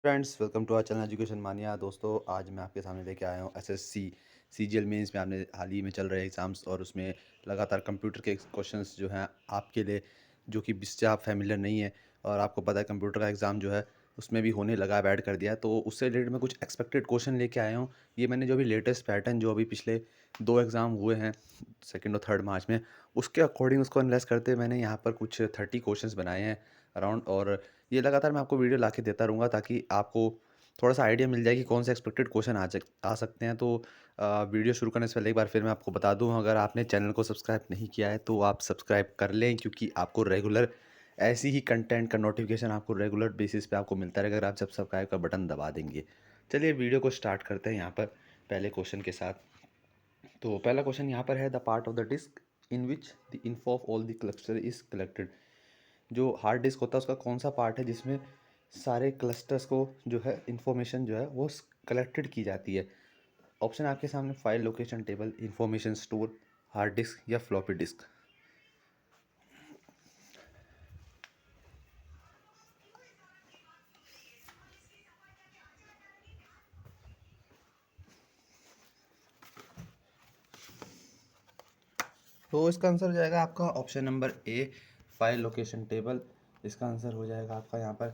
Friends, welcome to our channel education mania. दोस्तों, आज मैं आपके सामने लेके आया हूँ एसएससी सीजीएल मेंस में आपने हाल ही में चल रहे एग्ज़ाम्स और उसमें लगातार कंप्यूटर के क्वेश्चंस जो हैं आपके लिए, जो कि जिससे आप फैमिलियर नहीं है और आपको पता है कंप्यूटर का एग्ज़ाम जो है उसमें भी होने लगा है, ऐड कर दिया है। तो उससे रिलेटेड मैं कुछ एक्सपेक्टेड क्वेश्चन लेके आया हूँ। ये मैंने जो अभी लेटेस्ट पैटर्न जो अभी पिछले 2 एग्ज़ाम हुए हैं, 2 और 3 मार्च में, उसके अकॉर्डिंग उसको एनालाइज़ करते हुए मैंने यहाँ पर कुछ 30 क्वेश्चंस बनाए हैं अराउंड। और ये लगातार मैं आपको वीडियो ला के देता रहूँगा ताकि आपको थोड़ा-सा आइडिया मिल जाए कि कौन से एक्सपेक्टेड क्वेश्चन आ सकते हैं। तो वीडियो शुरू करने से पहले एक बार फिर मैं आपको बता दूँ, अगर आपने चैनल को सब्सक्राइब नहीं किया है तो आप सब्सक्राइब कर लें, क्योंकि आपको रेगुलर ऐसी ही कंटेंट का नोटिफिकेशन आपको रेगुलर बेसिस पे आपको मिलता रहेगा अगर आप जब सब्सक्राइब का बटन दबा देंगे। चलिए वीडियो को स्टार्ट करते हैं यहाँ पर पहले क्वेश्चन के साथ। तो पहला क्वेश्चन यहाँ पर है, the part of the disk in which the info of all the cluster is collected. जो हार्ड डिस्क होता है उसका कौन सा पार्ट है जिसमें सारे क्लस्टर्स को जो है इंफॉर्मेशन जो है वो कलेक्टेड की जाती है। ऑप्शन आपके सामने, file location table, information store, hard disk या फ्लॉपी डिस्क। तो इसका आंसर हो जाएगा आपका ऑप्शन नंबर ए, फाइल लोकेशन टेबल। इसका आंसर हो जाएगा आपका यहाँ पर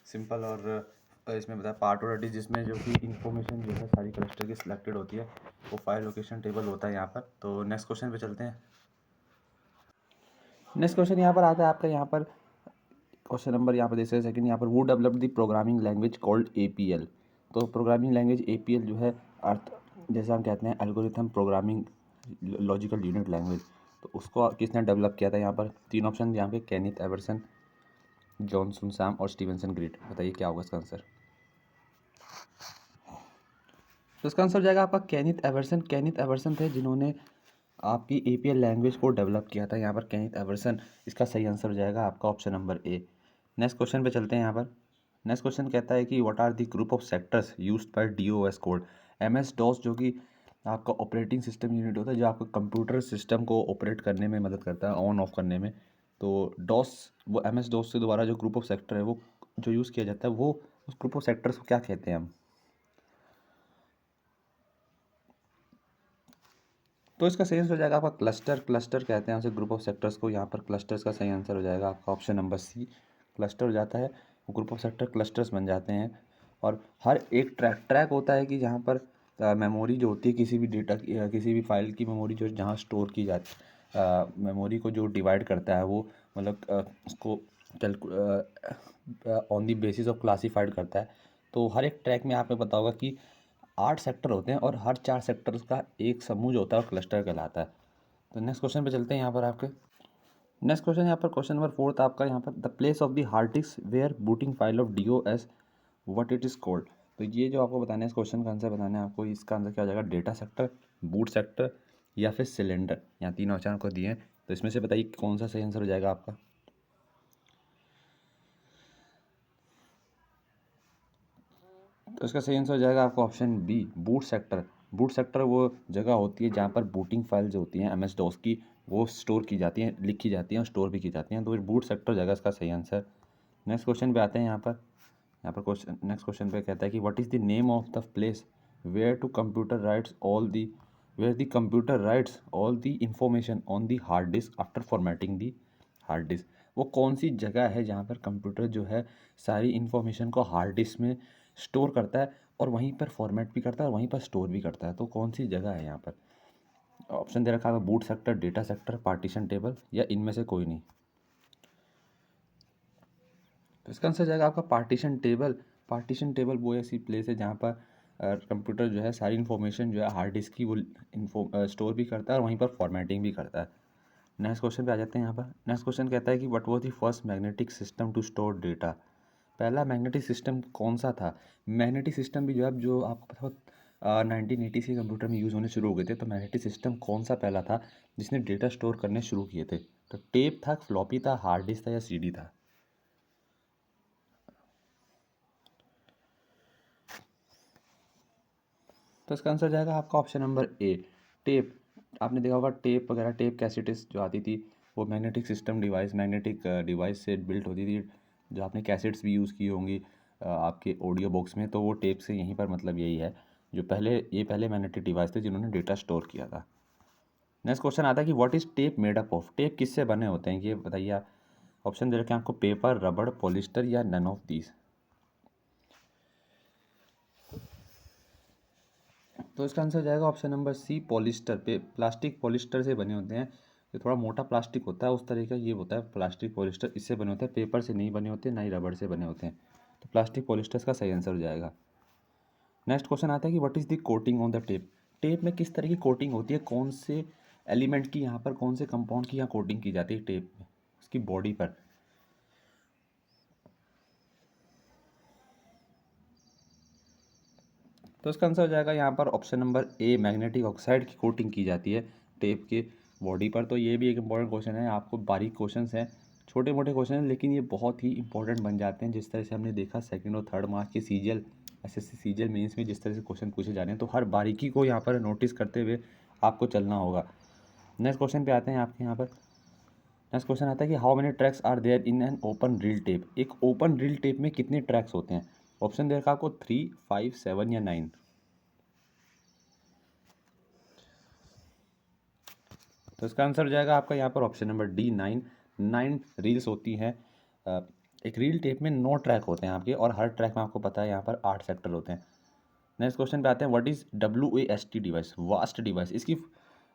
सिंपल। और इसमें बताया पार्ट और डिस्क जिसमें जो कि इंफॉर्मेशन जो है सारी क्लस्टर की सिलेक्टेड होती है, वो फाइल लोकेशन टेबल होता है यहाँ पर। तो नेक्स्ट क्वेश्चन पे चलते हैं। नेक्स्ट क्वेश्चन यहाँ पर आता है आपका, यहाँ पर क्वेश्चन नंबर यहाँ पर देख सकते हैं सेकंड, यहाँ पर वो develop the programming language called APL. तो प्रोग्रामिंग लैंग्वेज एपीएल जो है अर्थ, जैसे हम कहते हैं algorithm programming logical unit language, तो उसको किसने डेवलप किया था। यहाँ पर 3 ऑप्शन यहाँ पे, केनिथ एवर्सन, जॉनसन सैम और स्टीवनसन ग्रेट। बताइए क्या होगा इसका आंसर। तो इसका आंसर हो जाएगा आपका केनिथ एवर्सन। केनिथ एवर्सन थे जिन्होंने आपकी एपीएल लैंग्वेज को डेवलप किया था। यहाँ पर केनिथ एवर्सन इसका सही आंसर हो जाएगा आपका ऑप्शन नंबर ए। नेक्स्ट क्वेश्चन पे चलते हैं। यहाँ पर नेक्स्ट क्वेश्चन कहता है कि what are the group of sectors used by DOS code. MS DOS जो कि आपका ऑपरेटिंग सिस्टम यूनिट होता है, जो आपका कंप्यूटर सिस्टम को ऑपरेट करने में मदद करता है, ऑन ऑफ करने में। तो डॉस, वो एमएस डॉस से दोबारा जो ग्रुप ऑफ सेक्टर है वो जो यूज़ किया जाता है, वो उस ग्रुप ऑफ सेक्टर्स को क्या कहते हैं हम। तो इसका सही आंसर हो जाएगा आपका क्लस्टर। क्लस्टर कहते हैं उसे ग्रुप ऑफ सेक्टर्स को। यहाँ पर क्लस्टर्स का सही आंसर हो जाएगा आपका ऑप्शन नंबर सी। क्लस्टर हो जाता है, वो ग्रुप ऑफ सेक्टर क्लस्टर्स बन जाते हैं। और हर एक ट्रैक ट्रैक होता है कि जहाँ पर मेमोरी जो होती है किसी भी डेटा की, किसी भी फाइल की मेमोरी जो जहाँ स्टोर की जाती, मेमोरी को जो डिवाइड करता है वो, मतलब उसको on the basis of classified करता है। तो हर एक ट्रैक में आपने पता होगा कि 8 सेक्टर होते हैं और हर 4 सेक्टर्स का एक समूह जो होता है वो क्लस्टर कहलाता है। तो नेक्स्ट क्वेश्चन पे चलते हैं यहाँ पर आपके। नेक्स्ट क्वेश्चन यहाँ पर क्वेश्चन नंबर 4 आपका, यहाँ पर the place of the hard disk where booting file of D O S what it is called. तो ये जो आपको बताना है, इस क्वेश्चन का आंसर बताना है आपको। इसका आंसर क्या हो जाएगा, डेटा सेक्टर, बूट सेक्टर या फिर सिलेंडर। यहाँ 3 ऑप्शन आपको दिए हैं, तो इसमें से बताइए कौन सा सही आंसर हो जाएगा आपका। तो इसका सही आंसर हो जाएगा आपका option B, boot sector. Boot sector वो जगह होती है जहाँ पर बूटिंग फाइल जो होती हैं एम एस डॉस की, वो स्टोर की जाती हैं, लिखी जाती हैं और स्टोर भी की जाती हैं। तो बूट सेक्टर जगह इसका सही आंसर। नेक्स्ट क्वेश्चन पे आते हैं। यहाँ पर क्वेश्चन, नेक्स्ट क्वेश्चन पे कहता है कि what is the name of the place where to computer writes all the where the computer writes all the information on the hard disk after formatting the hard disk. वो कौन सी जगह है जहाँ पर कंप्यूटर जो है सारी इन्फॉर्मेशन को हार्ड डिस्क में स्टोर करता है और वहीं पर फॉर्मेट भी करता है और वहीं पर स्टोर भी करता है। तो कौन सी जगह है यहाँ पर। ऑप्शन दे रखा है boot sector, data sector, partition table या इनमें से कोई नहीं। तो इसका आंसर जाएगा आपका पार्टीशन टेबल। पार्टीशन टेबल वो ऐसी प्लेस है जहाँ पर कंप्यूटर जो है सारी इन्फॉर्मेशन जो है हार्ड डिस्क की वो स्टोर भी करता है और वहीं पर फॉर्मेटिंग भी करता है। नेक्स्ट क्वेश्चन पे आ जाते हैं। यहाँ पर नेक्स्ट क्वेश्चन कहता है कि what was the first magnetic system to store data. पहला मैग्नेटिक सिस्टम कौन सा था। मैग्नेटिक सिस्टम भी जो है, जो आपको पता हो 1980 से कंप्यूटर में यूज़ होने शुरू हो गए थे। तो मैग्नेटिक सिस्टम कौन सा पहला था जिसने डेटा स्टोर करने शुरू किए थे। तो टेप था, फ्लॉपी था, हार्ड डिस्क था या सीडी था। तो इसका आंसर जाएगा आपका ऑप्शन नंबर ए, टेप। आपने देखा होगा टेप वगैरह, टेप कैसेट्स जो आती थी वो magnetic system device, magnetic device से बिल्ट होती थी। जो आपने कैसेट्स भी यूज़ की होंगी, आपके ऑडियो बॉक्स में, तो वो टेप से यहीं पर मतलब यही है, जो पहले मैग्नेटिक डिवाइस थे जिन्होंने डेटा स्टोर किया था। नेक्स्ट क्वेश्चन आता है कि what is tape made up of, tape किससे बने होते हैं ये बताइए आप। ऑप्शन दे रखे हैं आपको, पेपर, रबड़, पॉलिस्टर या नन ऑफ दीज। तो इसका आंसर हो जाएगा ऑप्शन नंबर सी, पॉलिस्टर। पे प्लास्टिक पॉलिस्टर से बने होते हैं, ये थोड़ा मोटा प्लास्टिक होता है उस तरह का, ये होता है प्लास्टिक पॉलिस्टर, इससे बने होते हैं, पेपर से नहीं बने होते, ना ही रबड़ से बने होते हैं। तो प्लास्टिक पॉलिस्टर का सही आंसर हो जाएगा। नेक्स्ट क्वेश्चन आता है कि what is the coating on the tape, tape में किस तरह की कोटिंग होती है, कौन से एलिमेंट की यहाँ पर, कौन से कंपाउंड की यहाँ कोटिंग की जाती है टेप में, उसकी बॉडी पर। तो इसका आंसर हो जाएगा यहाँ पर ऑप्शन नंबर ए, मैग्नेटिक ऑक्साइड की कोटिंग की जाती है टेप के बॉडी पर। तो ये भी एक इंपॉर्टेंट क्वेश्चन है, आपको बारीक क्वेश्चन हैं, छोटे मोटे क्वेश्चन हैं, लेकिन ये बहुत ही इंपॉर्टेंट बन जाते हैं। जिस तरह से हमने देखा सेकंड और थर्ड मार्क्स के सीजीएल एसएससी सीजीएल मेंस में जिस तरह से क्वेश्चन पूछे जा रहे हैं, तो हर बारीकी को यहाँ पर नोटिस करते हुए आपको चलना होगा। नेक्स्ट क्वेश्चन पे आते हैं आपके यहाँ पर। नेक्स्ट क्वेश्चन आता है कि how many tracks are there in an open reel tape, एक ओपन रील टेप में कितने ट्रैक्स होते हैं। ऑप्शन दे रखा आपको 3, 5, 7 या 9। तो इसका आंसर हो जाएगा आपका यहाँ पर ऑप्शन नंबर डी, 9। 9 रील्स होती हैं। एक रील टेप में 9 ट्रैक होते हैं आपके, और हर ट्रैक में आपको पता है यहाँ पर 8 सेक्टर होते हैं। नेक्स्ट क्वेश्चन पे आते हैं, what is WAST device, vast device, इसकी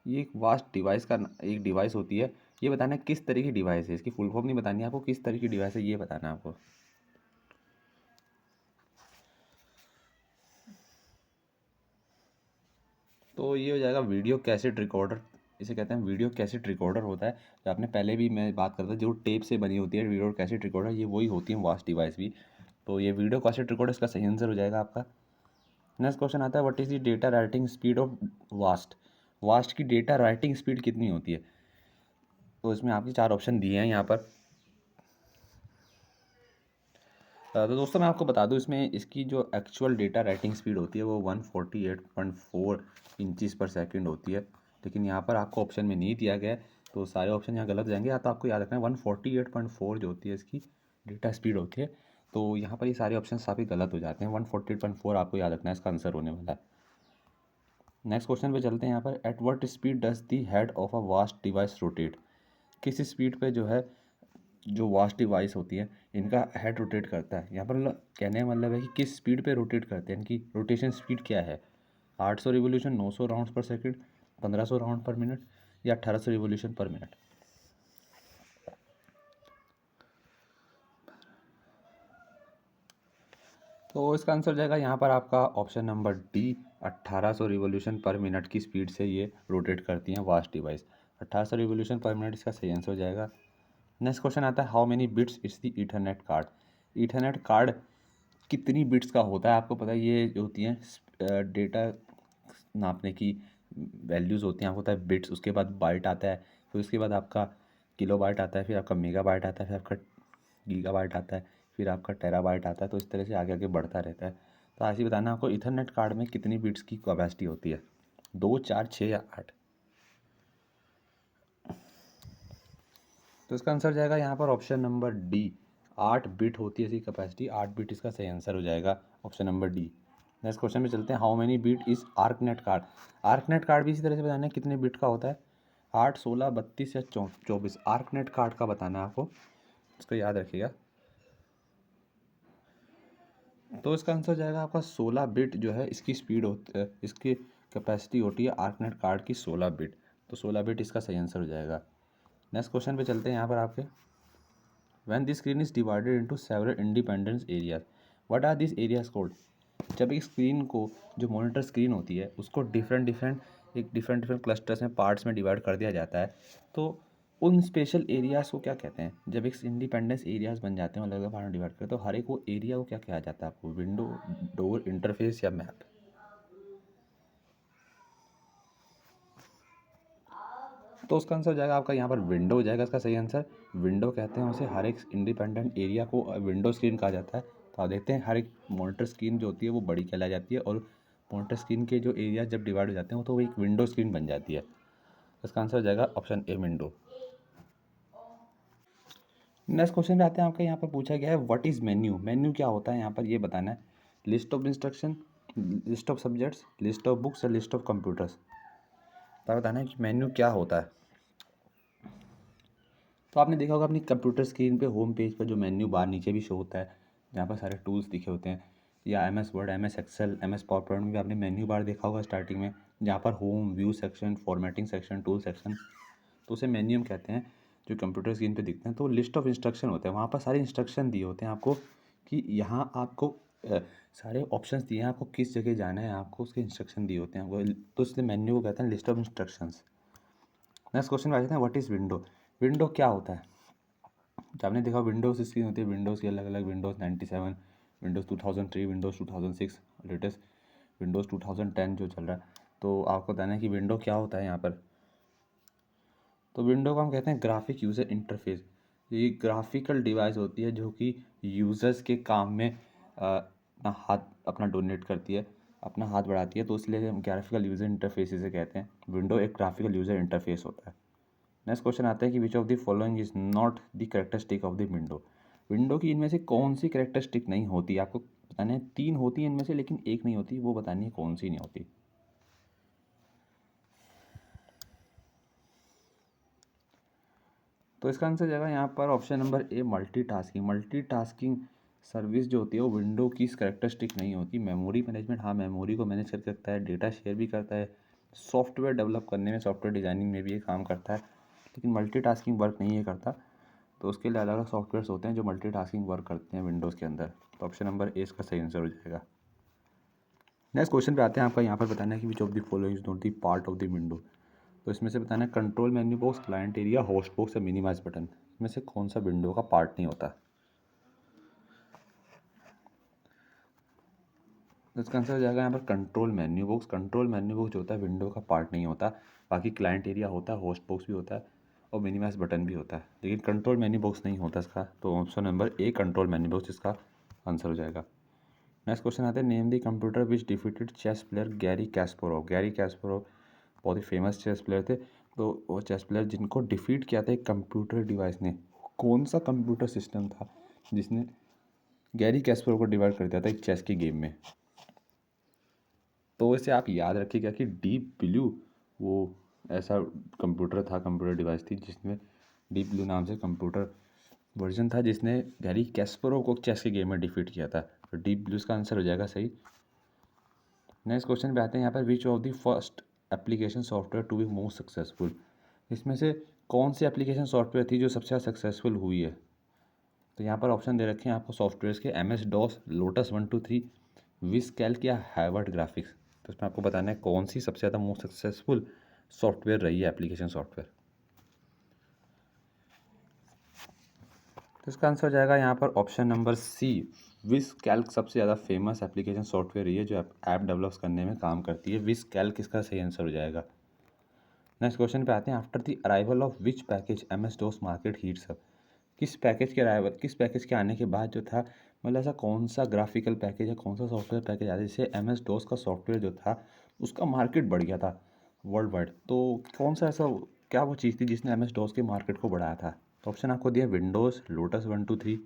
ये एक वास्ट डिवाइस का एक डिवाइस होती है, ये बताना है किस तरह की डिवाइस है, इसकी फुल फॉर्म नहीं बतानी है आपको, किस तरह की डिवाइस है ये बताना है आपको। तो ये हो जाएगा वीडियो कैसेट रिकॉर्डर, इसे कहते हैं वीडियो कैसेट रिकॉर्डर होता है। जो आपने पहले भी मैं बात करता था, जो टेप से बनी होती है वीडियो कैसेट रिकॉर्डर, ये वही होती है वास्ट डिवाइस भी। तो ये वीडियो कैसेट रिकॉर्डर इसका सही आंसर हो जाएगा आपका। नेक्स्ट क्वेश्चन आता है, what is the data writing speed of vast, vast की डेटा राइटिंग स्पीड कितनी होती है। तो इसमें आपके 4 ऑप्शन दिए हैं यहाँ पर। तो दोस्तों मैं आपको बता दूं, इसमें इसकी जो एक्चुअल डेटा राइटिंग स्पीड होती है वो 148.4 इंचज़ पर सेकंड होती है, लेकिन यहाँ पर आपको ऑप्शन में नहीं दिया गया है, तो सारे ऑप्शन यहाँ गलत जाएंगे। या तो आपको याद रखना है 148.4 जो होती है इसकी डेटा स्पीड होती है, तो यहाँ पर ये सारे ऑप्शन काफ़ी गलत हो जाते हैं। 148.4 आपको याद रखना है, इसका आंसर होने वाला है। नेक्स्ट क्वेश्चन पे चलते हैं यहाँ पर, at what speed does the head of a vast device rotate, किस स्पीड पे जो है जो वास्ट डिवाइस होती है इनका हेड रोटेट करता है। यहाँ पर कहने का मतलब है कि किस स्पीड पे रोटेट करते हैं, इनकी रोटेशन स्पीड क्या है। 800 रिवोल्यूशन, 900 राउंड पर सेकंड, 1500 राउंड पर मिनट या 1800 रिवोल्यूशन पर मिनट। तो इसका आंसर जाएगा यहाँ पर आपका option number D, 1800 revolution per minute की स्पीड से ये रोटेट करती हैं vast device. 1800 revolution per minute इसका सही आंसर हो जाएगा। नेक्स्ट क्वेश्चन आता है, how many bits it's the Ethernet card, Ethernet card कितनी बिट्स का होता है। आपको पता है ये जो होती हैं डेटा नापने की वैल्यूज़ होती हैं, आपको पता है बिट्स, उसके बाद बाइट आता है, फिर उसके बाद आपका किलो बाइट आता है, फिर आपका मेगा बाइट आता है, फिर आपका गीगा बाइट आता है, फिर आपका टेरा बाइट आता है। तो इस तरह से आगे आगे बढ़ता रहता है। तो आज ही बताना आपको इथरनेट कार्ड में कितनी बिट्स की कैपेसिटी होती है, 2, 4, 6 या 8। तो इसका आंसर जाएगा यहाँ पर ऑप्शन नंबर डी, 8 बिट होती है इसकी कैपेसिटी, 8 बिट इसका सही आंसर हो जाएगा option number D. Next question में चलते हैं, how many bit is ARCNET card, ARCNET card भी इसी तरह से बताना है कितने बिट का होता है, 8, 16, 32 या 24। आर्कनेट कार्ड का बताना है आपको, इसको याद रखिएगा। तो इसका आंसर जाएगा आपका 16 बिट जो है इसकी स्पीड होती है, इसकी कैपेसिटी होती है आर्कनेट कार्ड की 16 बिट। तो 16 बिट इसका सही आंसर हो जाएगा। नेक्स्ट क्वेश्चन पे चलते हैं यहाँ पर आपके, when the screen is divided into several independent areas, what are these areas called, जब एक स्क्रीन को, जो मॉनिटर स्क्रीन होती है उसको डिफरेंट क्लस्टर्स में, पार्ट्स में डिवाइड कर दिया जाता है, तो उन स्पेशल एरियाज़ को क्या कहते हैं। जब एक इंडिपेंडेंस एरियाज बन जाते हैं अलग अलग पार्ट में डिवाइड करते, तो हर एक वो एरिया को क्या कहा जाता है आपको, विंडो, डोर, इंटरफेस या मैप। तो उसका आंसर हो जाएगा आपका यहाँ पर विंडो हो जाएगा इसका सही आंसर। विंडो कहते हैं उसे, हर एक इंडिपेंडेंट एरिया को विंडो स्क्रीन कहा जाता है। तो आप देखते हैं हर एक मॉनिटर स्क्रीन जो होती है वो बड़ी कहलाई जाती है, और मॉनिटर स्क्रीन के जो एरिया जब डिवाइड हो जाते हैं तो वो एक विंडो स्क्रीन बन जाती है। इसका आंसर हो जाएगा option A, window. Next question पे आते हैं। आपका यहाँ पर पूछा गया है व्हाट इज़ मेन्यू। मेन्यू क्या होता है, यहाँ पर ये बताना है। List of instruction, list of subjects, list of books या लिस्ट ऑफ कंप्यूटर्स। तो बताना है कि मेन्यू क्या होता है। तो आपने देखा होगा अपनी कंप्यूटर स्क्रीन पे होम पेज पर जो मेन्यू बार नीचे भी शो होता है, जहाँ पर सारे टूल्स दिखे होते हैं, या M S Word, M S Excel, M S PowerPoint में भी आपने मेन्यू बार देखा होगा स्टार्टिंग में, जहाँ पर home, view section, formatting section, tool section, तो उसे मेन्यू हम कहते हैं। जो कंप्यूटर स्क्रीन पे दिखते हैं तो लिस्ट ऑफ इंस्ट्रक्शन होते हैं, वहाँ पर सारे इंस्ट्रक्शन दिए होते हैं आपको कि यहाँ आपको सारे ऑप्शंस दिए हैं, आपको किस जगह जाना है, आपको उसके इंस्ट्रक्शन दिए होते हैं आपको, तो इसलिए मेन्यू को कहते हैं list of instructions. Next question आ जाते हैं व्हाट इज़ विंडो। विंडो क्या होता है। जो आपने देखा विंडोज़ स्क्रीन होती है, विंडोज़ की अलग अलग, Windows 97, Windows 2003, Windows 2006, latest Windows 2010 जो चल रहा है। तो आपको बताना है कि विंडो क्या होता है यहाँ पर। तो विंडो को हम कहते हैं ग्राफिक यूज़र इंटरफेस। ये ग्राफिकल डिवाइस होती है जो कि यूज़र्स के काम में अपना हाथ अपना डोनेट करती है, अपना हाथ बढ़ाती है, तो इसलिए हम ग्राफिकल यूज़र इंटरफेस इसे कहते हैं। विंडो एक ग्राफिकल यूज़र इंटरफेस होता है। नेक्स्ट क्वेश्चन आता है कि विच of the following is not the characteristic of the window. Window की इनमें से कौन सी कैरेक्टरिस्टिक नहीं होती, आपको बताना है। 3 होती हैं इनमें से, लेकिन एक नहीं होती, वो बतानी है कौन सी नहीं होती। तो इसका आंसर जाएगा यहाँ पर ऑप्शन नंबर ए, मल्टीटास्किंग। मल्टीटास्किंग सर्विस जो होती है वो विंडो की कैरेक्टरिस्टिक नहीं होती। मेमोरी मैनेजमेंट, हाँ मेमोरी को मैनेज कर सकता है, डेटा शेयर भी करता है, सॉफ्टवेयर डेवलप करने में, सॉफ्टवेयर डिज़ाइनिंग में भी ये काम करता है, लेकिन मल्टीटास्किंग वर्क नहीं ये करता। तो उसके लिए अलग अलग सॉफ्टवेयर्स होते हैं जो मल्टीटास्किंग वर्क करते हैं विंडोज़ के अंदर। तो ऑप्शन नंबर ए इसका सही आंसर हो जाएगा। नेक्स्ट क्वेश्चन पे आते हैं। आपका यहाँ पर बताना है कि विच of the following is not the part of the window. तो इसमें से बताना है control menu box, client area, host box या मिनिमाइज बटन। इसमें से कौन सा विंडो का पार्ट नहीं होता। तो इसका आंसर हो जाएगा यहाँ पर control menu box. Control menu box जो होता है विंडो का पार्ट नहीं होता। बाकी क्लाइंट एरिया होता है, होस्ट बॉक्स भी होता है और मिनिमाइज बटन भी होता है, लेकिन कंट्रोल मेन्यू बॉक्स नहीं होता इसका। तो option number A control menu box इसका आंसर हो जाएगा। नेक्स्ट क्वेश्चन आता है name the computer which defeated chess player Garry Kasparov. Garry Kasparov बहुत ही फेमस चेस प्लेयर थे। तो वो चेस प्लेयर जिनको डिफीट किया था एक कंप्यूटर डिवाइस ने, कौन सा कंप्यूटर सिस्टम था जिसने गैरी कैस्परोव को डिवाइड कर दिया था एक चेस की गेम में। तो इसे आप याद रखिएगा कि डीप ब्लू वो ऐसा कंप्यूटर था, कंप्यूटर डिवाइस थी जिसमें डीप ब्लू नाम से कंप्यूटर वर्जन था जिसने गैरी कैस्परोव को चेस के गेम में डिफीट किया था। तो डीप ब्लू इसका आंसर हो जाएगा सही। नेक्स्ट क्वेश्चन पे आते हैं यहाँ पर which of the first application software to be most successful. इसमें से कौन सी एप्लीकेशन सॉफ्टवेयर थी जो सबसे ज़्यादा सक्सेसफुल हुई है। तो यहाँ पर ऑप्शन दे रखे हैं आपको सॉफ्टवेयर्स के, MS DOS, लोटस 123, विस कैल्क या हार्वर्ड ग्राफिक्स। तो इसमें आपको बताना है कौन सी सबसे ज़्यादा मोस्ट सक्सेसफुल सॉफ्टवेयर रही है, एप्लीकेशन सॉफ्टवेयर। तो इसका आंसर हो जाएगा यहाँ पर ऑप्शन नंबर सी, विस कैल्क सबसे ज़्यादा फेमस एप्लीकेशन सॉफ्टवेयर रही है जो ऐप डेवलप करने में काम करती है। विस कैल्क इसका सही आंसर हो जाएगा। नेक्स्ट क्वेश्चन पे आते हैं। After the arrival of which package MS DOS market heats up. किस पैकेज के आने के बाद जो था, मतलब ऐसा कौन सा ग्राफिकल पैकेज या कौन सा सॉफ्टवेयर पैकेज आया जिससे MS DOS का सॉफ्टवेयर जो था उसका मार्केट बढ़ गया था वर्ल्ड वाइड। तो कौन सा ऐसा क्या वो चीज़ थी जिसने MS DOS के मार्केट को बढ़ाया था। तो ऑप्शन आपको दिया विंडोज़, लोटस 123,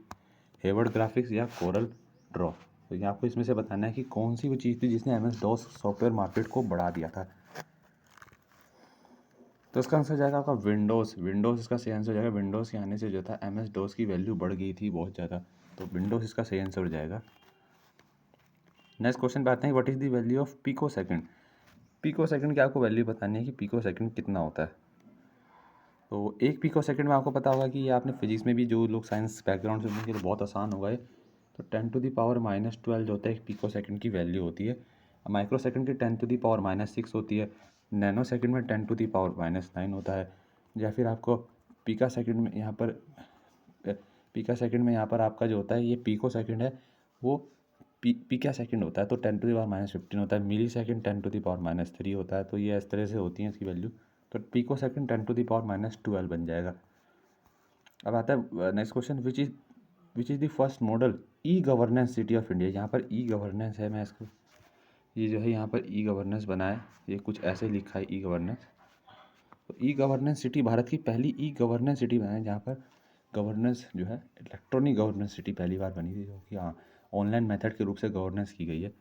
हेवर्ड ग्राफिक्स या कोरल ड्रॉ। तो ये आपको इसमें से बताना है कि कौन सी वो चीज़ थी जिसने MS DOS सॉफ्टवेयर मार्केट को बढ़ा दिया था। तो इसका आंसर जाएगा आपका विंडोज़। विंडोज़ इसका सही आंसर हो जाएगा। विंडोज़ के आने से जो था MS DOS की वैल्यू बढ़ गई थी बहुत ज़्यादा। तो विंडोज़ इसका सही आंसर हो जाएगा। नेक्स्ट क्वेश्चन पे आते हैं what is the value of picosecond. Picosecond की आपको वैल्यू बतानी है कि पिको सेकंड कितना होता है। तो एक पिको सेकंड में आपको पता होगा कि ये आपने फिजिक्स में भी, जो लोग साइंस बैकग्राउंड से उनके लिए बहुत आसान होगा ये। तो 10⁻⁻12 जो होता है एक पिको सेकंड की वैल्यू होती है। माइक्रो सेकंड की 10⁻⁻6 होती है। नैनो सेकंड में 10⁻⁻9 होता है। या फिर आपको पिका सेकंड में यहाँ पर पिका सेकंड में यहाँ पर आपका जो होता है ये पिको सेकंड है वो पिका सेकंड होता है। तो 10⁻15 होता है। मिली सेकंड 10⁻3 होता है। तो ये इस तरह से होती है इसकी वैल्यू। तो पिको सेकंड 10⁻12 बन जाएगा। अब आता है next question, which is the first model e governance city of India. यहाँ पर ई गवर्नेंस है, मैं इसको ये जो है यहाँ पर ई गवर्नेंस बना है, ये कुछ ऐसे लिखा है ई गवर्नेंस। तो ई गवर्नेंस सिटी भारत की पहली ई गवर्नेंस सिटी बना है जहाँ पर गवर्नेंस जो है, इलेक्ट्रॉनिक गवर्नेंस सिटी पहली बार बनी थी, जो कि हाँ ऑनलाइन मेथड के रूप से गवर्नेंस की गई है।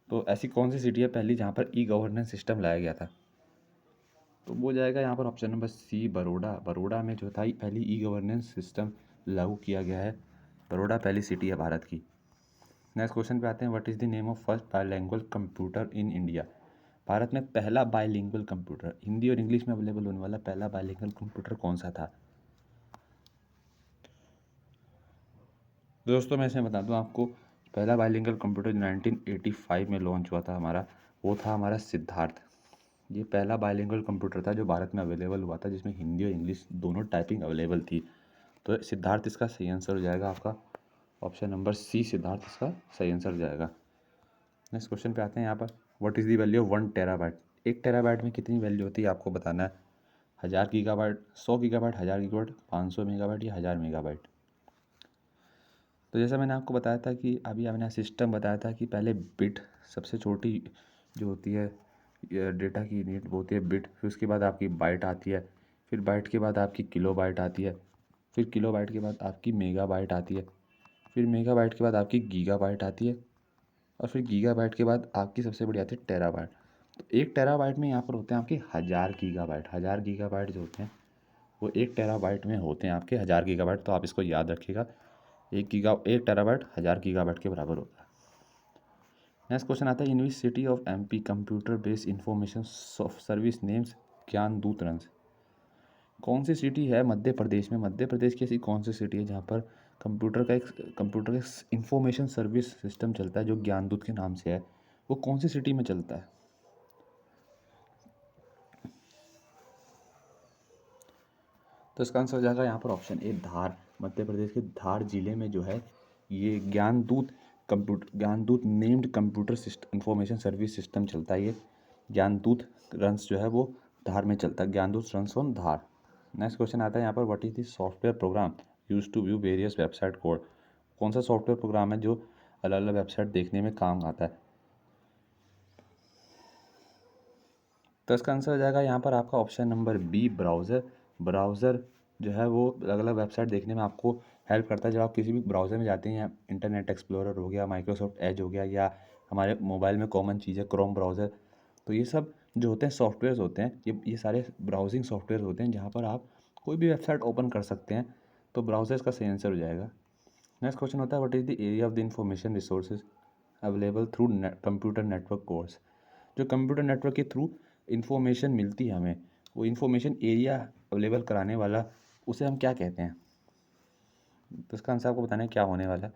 तो ऐसी कौन सी सिटी है पहली जहाँ पर ई गवर्नेंस सिस्टम लाया गया था? तो वो जाएगा यहाँ पर option number C, Baroda. Baroda में जो था पहली ई गवर्नेंस सिस्टम लागू किया गया है। बड़ौदा पहली सिटी है भारत की। नेक्स्ट क्वेश्चन पे आते हैं, what is the name of first bilingual computer in India? Bharat में पहला बायलिंगुअल कंप्यूटर, हिंदी और इंग्लिश में अवेलेबल होने वाला पहला बायलिंगुअल कंप्यूटर कौन सा था? दोस्तों मैं इसमें बता दूं आपको, पहला बायलिंगुअल कंप्यूटर 1985 में लॉन्च हुआ था हमारा, वो था हमारा सिद्धार्थ। ये पहला बायलिंगुअल कंप्यूटर था जो भारत में अवेलेबल हुआ था, जिसमें हिंदी और इंग्लिश दोनों टाइपिंग अवेलेबल थी। तो सिद्धार्थ इसका सही आंसर हो जाएगा आपका, ऑप्शन नंबर सी सिद्धार्थ इसका सही आंसर हो जाएगा। नेक्स्ट क्वेश्चन पे आते हैं यहाँ पर, what is the value of 1 terabyte? 1 terabyte में कितनी वैल्यू होती है आपको बताना है। 1000 गीगाबाइट, 100 गीगाबाइट, 1000 गीगाबाइट, 500 मेगाबाइट या 1000 मेगाबाइट? तो जैसा मैंने आपको बताया था कि अभी मैंने सिस्टम बताया था कि पहले बिट सबसे छोटी जो होती है डेटा की यूनिट वो होती है बिट, फिर उसके बाद आपकी बाइट आती है, फिर बाइट के बाद आपकी किलो बाइट आती है, फिर किलो बाइट के बाद आपकी मेगा बाइट आती है, फिर मेगा बाइट के बाद आपकी गीगा बाइट आती है, और फिर गीगा बाइट के बाद आपकी सबसे बड़ी आती है टेरा बाइट। तो 1 टेरा बाइट में यहाँ पर होते हैं आपके 1000 गीगा बाइट। 1000 गीगा बाइट जो होते हैं वो 1 टेरा बाइट में होते हैं आपके 1000 गीगा बाइट। तो आप इसको याद रखिएगा, 1 टेराबाइट 1000 गीगाबाइट के बराबर होता है। नेक्स्ट क्वेश्चन आता है, university of MP computer based information service names Gyandoot runs. कौन सी सिटी है मध्य प्रदेश में? मध्य प्रदेश की ऐसी कौन सी सिटी है जहाँ पर कंप्यूटर का इंफॉर्मेशन सर्विस सिस्टम चलता है जो ज्ञानदूत के नाम से है? वो कौन सी सिटी में चलता है? तो इसका आंसर हो जाएगा यहाँ पर ऑप्शन ए धार। मध्य प्रदेश के धार जिले में जो है ये Gyandoot named computer system information service system चलता है। ये ज्ञानदूत रंस जो है वो धार में चलता है, Gyandoot runs on Dhar. Next question आता है यहाँ पर, what is the software program use to view various website code? कौन सा सॉफ्टवेयर प्रोग्राम है जो अलग अलग वेबसाइट देखने में काम आता है? तो इसका आंसर हो जाएगा यहाँ पर आपका option number B, browser. Browser जो है वो अलग अलग वेबसाइट देखने में आपको हेल्प करता है। जब आप किसी भी ब्राउज़र में जाते हैं, या इंटरनेट एक्सप्लोरर हो गया, माइक्रोसॉफ्ट एज हो गया, या हमारे मोबाइल में कॉमन चीज़ है क्रोम ब्राउज़र, तो ये सब जो होते हैं सॉफ्टवेयर्स होते हैं, ये सारे ब्राउजिंग सॉफ्टवेयर होते हैं जहाँ पर आप कोई भी वेबसाइट ओपन कर सकते हैं। तो ब्राउज़र का सही आंसर हो जाएगा। नेक्स्ट क्वेश्चन होता है, what is the area of the information resources available through computer network course? जो कंप्यूटर नेटवर्क के थ्रू इंफॉर्मेशन मिलती है हमें, वो इंफॉर्मेशन एरिया अवेलेबल कराने वाला, उसे हम क्या कहते हैं? तो इसका आंसर आपको बताना है क्या होने वाला है।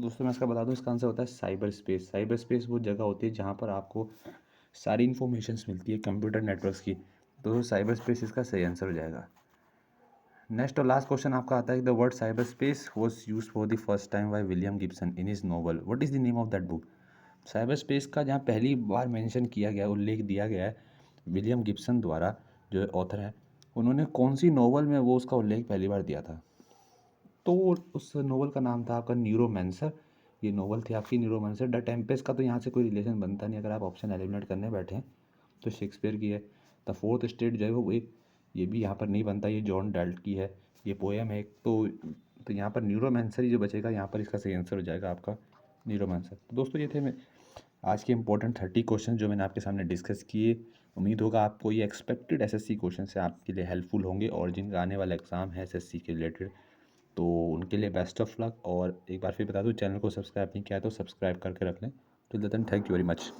दोस्तों मैं इसका बता दूं, इसका आंसर होता है साइबर स्पेस। साइबर स्पेस वो जगह होती है जहाँ पर आपको सारी इन्फॉर्मेशन मिलती है कंप्यूटर नेटवर्क्स की। तो साइबर स्पेस इसका सही आंसर हो जाएगा। नेक्स्ट और लास्ट क्वेश्चन आपका आता है, the word cyber space was use for the first time by William Gibson in his novel, what is the name of that book? Cyber space का जहाँ पहली बार मेंशन किया गया, उल्लेख दिया गया है विलियम गिब्सन द्वारा, जो ऑथर है, उन्होंने कौन सी नॉवल में वो उसका उल्लेख पहली बार दिया था? तो उस नॉवल का नाम था आपका न्यूरोमांसर। ये नॉवल थी आपकी न्यूरोमांसर। द टेम्पेस्ट का तो यहाँ से कोई रिलेशन बनता नहीं, अगर आप ऑप्शन एलिमिनेट करने बैठे हैं तो शेक्सपियर की है। द फोर्थ स्टेट जो है वो ये भी यहाँ पर नहीं बनता, ये जॉन डाल्ट की है, ये पोएम है एक। तो यहाँ पर न्यूरोमांसर ही जो बचेगा, यहाँ पर इसका सही आंसर हो जाएगा आपका न्यूरोमांसर। तो दोस्तों ये थे मैं आज के इंपॉर्टेंट 30 क्वेश्चन जो मैंने आपके सामने डिस्कस किए। उम्मीद होगा आपको ये एक्सपेक्टेड एसएससी क्वेश्चन से आपके लिए हेल्पफुल होंगे, और जिनका आने वाला एग्ज़ाम है एसएससी के रिलेटेड, तो उनके लिए बेस्ट ऑफ लक। और एक बार फिर बता दूं, चैनल को सब्सक्राइब नहीं किया है तो सब्सक्राइब करके रख लें। Till then thank you very much.